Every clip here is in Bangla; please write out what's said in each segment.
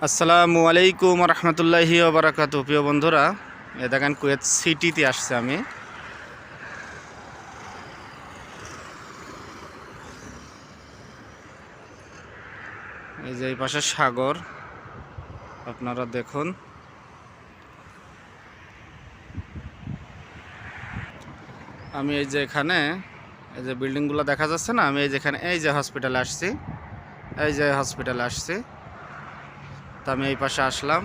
আসসালামু আলাইকুম রহমতুল্লাহি ওবরাকাতু। প্রিয় বন্ধুরা, এ দেখেন কুয়েত সিটিতে আসছে আমি। এই যে এই পাশে সাগর, আপনারা দেখুন। আমি এই যে এখানে এই যে বিল্ডিংগুলো দেখা যাচ্ছে না, আমি এই যেখানে এই যে হসপিটালে আসছি, তো আমি এই পাশে আসলাম।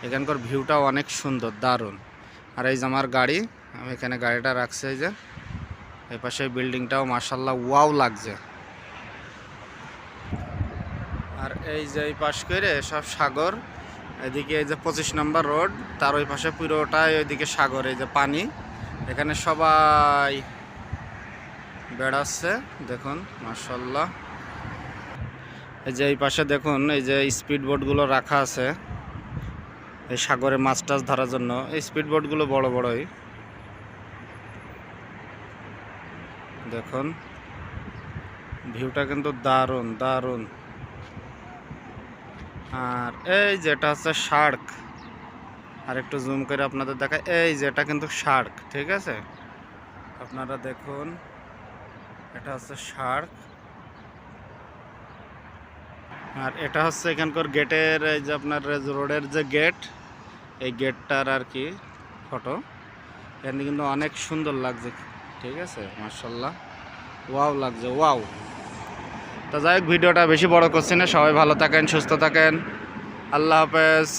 এখানকার ভিউটাও অনেক সুন্দর, দারুণ। আর এই যে আমার গাড়ি, আমি এখানে গাড়িটা রাখছি। এই যে এই পাশে বিল্ডিংটাও মাশাআল্লাহ ওয়াও লাগছে। আর এই যে এই পাশ করে সব সাগর, এদিকে এই যে 25 নম্বর রোড, তার ওই পাশে পুরোটাই ওইদিকে সাগর। এই যে পানি, এখানে সবাই বেড়াচ্ছে, দেখুন মাশাআল্লাহ। এই যে এই পাশে দেখুন, এই যে স্পিড বোটগুলো রাখা আছে এই সাগরে মাছ টাছ ধরার জন্য। এই স্পিড বোটগুলো বড় বড়ই, দেখুন ভিউটা কিন্তু দারুণ দারুণ। আর এই যেটা হচ্ছে শার্ক, আর একটু জুম করে আপনাদের দেখায়, এই যেটা কিন্তু শার্ক, ঠিক আছে? আপনারা দেখুন, এটা হচ্ছে শার্ক। আর এটা হচ্ছে এখানকার গেটের, এই যে আপনার রোডের যে গেট, এই গেটটার আর কি ফটো। এখানে কিন্তু অনেক সুন্দর লাগছে, ঠিক আছে? মাশাআল্লাহ ওয়াও লাগছে, ওয়াও। তো যাই হোক, ভিডিওটা বেশি বড় করছি না। সবাই ভালো থাকেন, সুস্থ থাকেন, আল্লাহ হাফেজ।